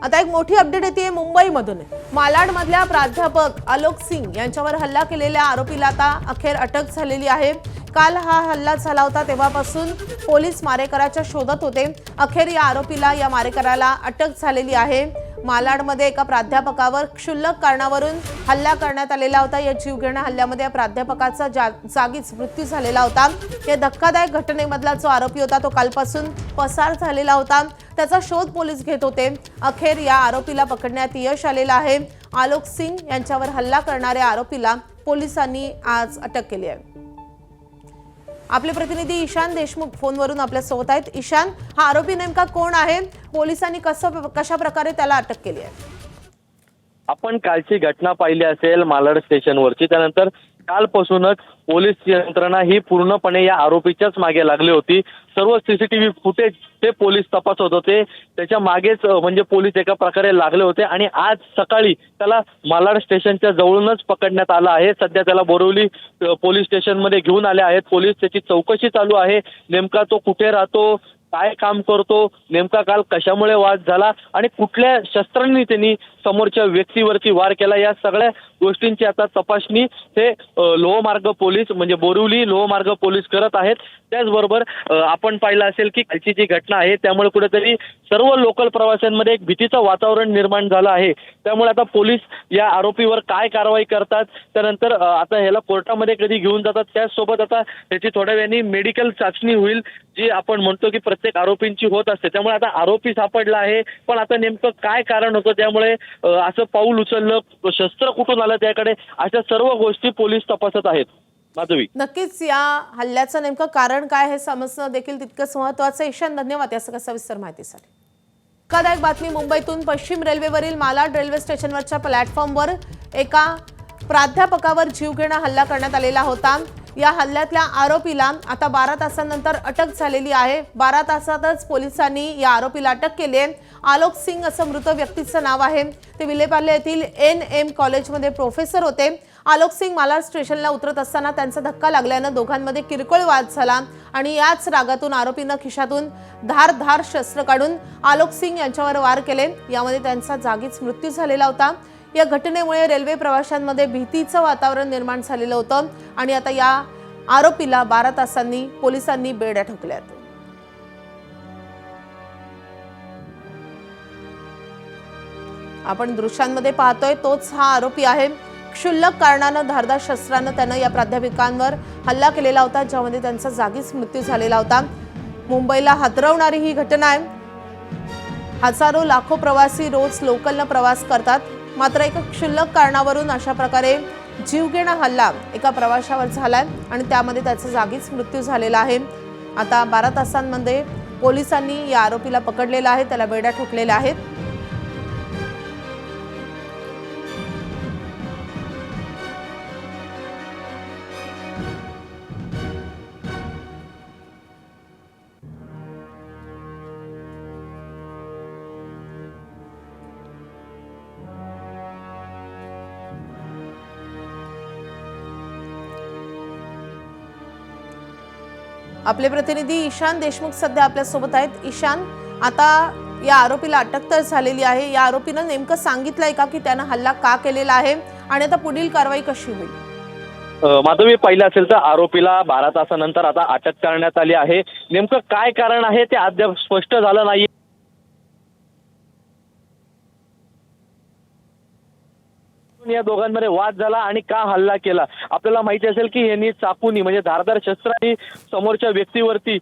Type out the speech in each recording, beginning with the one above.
आता एक मोठी अपडेट येते मुंबईमधून। मालाडमधल्या प्राध्यापक आलोक सिंग यांच्यावर हल्ला केलेल्या आरोपीला आता अखेर अटक झालेली आहे। काल हा हल्ला झाला होता तेव्हापासून पोलीस मारेकराच्या शोधात होते। अखेर या आरोपीला या मारेकराला अटक झालेली आहे। मालाडमध्ये एका प्राध्यापकावर क्षुल्लक कारणावरून हल्ला करण्यात आलेला होता। या जीवघेण्या हल्ल्यामध्ये या प्राध्यापकाचा जागीच मृत्यू झालेला होता। या धक्कादायक घटनेमधला जो आरोपी होता तो कालपासून पसार झालेला होता। त्याचा शोध पोलीस घेत होते। अखेर या आरोपीला पकडण्यात यश आलेलं आहे। आलोक सिंग यांच्यावर हल्ला करणाऱ्या आरोपीला पोलिसांनी आज अटक केली आहे। आपले प्रतिनिधी ईशान देशमुख फोनवरून आपल्या सोबत आहेत। ईशान, हा आरोपी नेमका कोण आहे? पोलिसांनी कशा प्रकारे त्याला अटक केली आहे? आपण कालची घटना पाहिली असेल मालाड स्टेशनवरची, त्यानंतर कालपासूनच पोलीस यंत्रणा ही पूर्णपणे या आरोपीच्याच मागे लागली होती। सर्व सीसीटीव्ही फुटेज ते पोलीस तपासत होते, त्याच्या मागेच म्हणजे पोलीस एका प्रकारे लागले होते आणि आज सकाळी त्याला मालाड स्टेशनच्या जवळूनच पकडण्यात आलं आहे। सध्या त्याला बोरिवली पोलीस स्टेशनमध्ये घेऊन आले आहेत पोलीस। त्याची चौकशी चालू आहे। नेमका तो कुठे राहतो, काय काम करतो, नेमका काल कशामुळे वाद झाला आणि कुठल्या शस्त्रांनी त्यांनी समोरच्या व्यक्तीवरती वार केला, या सगळ्या गोष्टींची आता तपासणी हे लोहमार्ग पोलीस म्हणजे बोरिवली लोहमार्ग पोलीस करत आहेत। त्याचबरोबर आपण पाहिलं असेल की कालची जी घटना आहे त्यामुळे कुठेतरी सर्व लोकल प्रवाशांमध्ये एक भीतीचं वातावरण निर्माण झालं आहे। त्यामुळे आता पोलीस या आरोपीवर काय कारवाई करतात, त्यानंतर आता ह्याला कोर्टामध्ये कधी घेऊन जातात, त्याचसोबत आता त्याची थोड्या वेळाने मेडिकल चाचणी होईल, जी आपण म्हणतो की प्रत्येक आरोपींची होत असते। त्यामुळे आता आरोपी सापडला आहे, पण आता नेमकं काय कारण होतं त्यामुळे असं पाऊल उचललं, शस्त्र कुठून आलं त्याकडे, अशा सर्व गोष्टी पोलीस तपासत आहेत। माधवी, नक्कीच या हल्ल्याचं नेमकं कारण काय हे समजणं देखील तितकंच महत्त्वाचं। ईशान, धन्यवाद या सविस्तर माहितीसाठी। धक्कादायक बातमी मुंबईतून। पश्चिम रेल्वेवरील मालाड रेल्वे स्टेशनवरच्या प्लॅटफॉर्मवर एका प्राध्यापकावर जीवघेणा हल्ला करण्यात आलेला होता। या हल्ल्यातल्या आरोपीला आता 12 तासांनंतर अटक झालेली आहे। 12 तासातच पोलिसांनी या आरोपीला अटक केली आहे। आलोक सिंग असं मृत व्यक्तीचं नाव आहे। ते विलेपार्ले येथील NM कॉलेजमध्ये प्रोफेसर होते। आलोक सिंग मालाड स्टेशनला उतरत असताना त्यांचा धक्का लागल्यानं दोघांमध्ये किरकोळ वाद झाला आणि याच रागातून आरोपीनं खिशातून धारदार शस्त्र काढून आलोक सिंग यांच्यावर वार केले। यामध्ये त्यांचा जागीच मृत्यू झालेला होता। या घटनेमुळे रेल्वे प्रवाशांमध्ये भीतीचं वातावरण निर्माण झालेलं होतं आणि आता या आरोपीला 12 तासांनी पोलिसांनी बेड्या ठोकल्यात। आपण दृश्यांमध्ये पाहतोय तोच हा आरोपी आहे। क्षुल्लक कारणानं धारदार शस्त्रानं त्यानं या प्राध्यापकांवर हल्ला केलेला होता, ज्यामध्ये त्यांचा जागीच मृत्यू झालेला होता। मुंबईला हादरवणारी ही घटना आहे। हजारो लाखो प्रवासी रोज लोकलनं प्रवास करतात, मात्र एका क्षुल्लक कारणावरून अशा प्रकारे जीवघेणा हल्ला एका प्रवाशावर झालाय आणि त्यामध्ये त्याचा जागीच मृत्यू झालेला आहे। आता 12 तासांमध्ये पोलिसांनी या आरोपीला पकडलेला आहे, त्याला बेड्या ठोकलेल्या आहेत। आपले प्रतिनिधी ईशान देशमुख सध्या आपल्या सोबत आहेत। ईशान, आता या आरोपीला अटक तर झालेली आहे। या आरोपीनं नेमकं सांगितलंय का की त्यानं हल्ला का केलेला आहे आणि आता पुढील कारवाई कशी होईल? माधवी, पाहिलं असेल तर आरोपीला 12 तासानंतर आता अटक करण्यात आली आहे। नेमकं काय कारण आहे ते अद्याप स्पष्ट झालं नाही। या दोघांमध्ये वाद झाला आणि का हल्ला केला, आपल्याला माहिती असेल की यांनी चाकूनी म्हणजे धारदार शस्त्रांनी समोरच्या व्यक्तीवरती,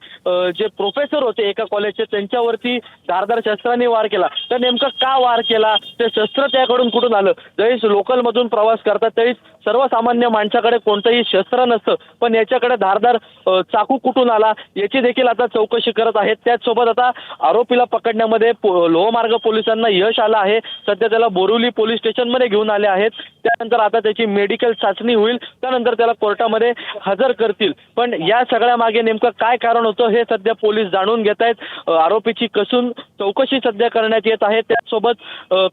जे प्रोफेसर होते एका कॉलेजचे, त्यांच्यावरती धारदार शस्त्रांनी वार केला। तर नेमकं का वार केला, ते शस्त्र त्याकडून कुठून आलं? ज्यावेळेस लोकलमधून प्रवास करतात त्यावेळेस सर्वसामान्य माणसाकडे कोणतंही शस्त्र नसतं, पण याच्याकडे धारदार चाकू कुठून आला याची देखील आता चौकशी करत आहेत। त्याचसोबत आता आरोपीला पकडण्यामध्ये लोहमार्ग पोलिसांना यश आलं आहे। सध्या त्याला बोरिवली पोलीस स्टेशनमध्ये घेऊन आले आहेत। त्यानंतर आता त्याची मेडिकल चाचणी होईल, त्यानंतर त्याला कोर्टामध्ये हजर करतील। पण या सगळ्या मागे नेमकं काय कारण होतं हे सध्या पोलीस जाणून घेत आहेत। आरोपीची कसून चौकशी सध्या करण्यात येत आहे। त्यासोबत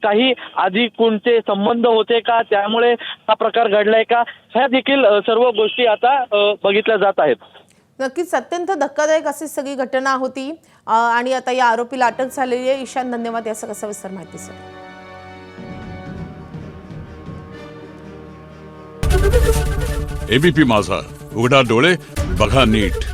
काही आधी कोणते संबंध होते का, त्यामुळे हा प्रकार घडलाय का, ह्या देखील सर्व गोष्टी आता बघितल्या जात आहेत। नक्कीच अत्यंत धक्कादायक अशी सगळी घटना होती आणि आता या आरोपीला अटक झालेली आहे. ईशान, धन्यवाद या सगळ्या सविस्तर माहितीसाठी. एबीपी माझा, उघडा डोळे बघा नीट.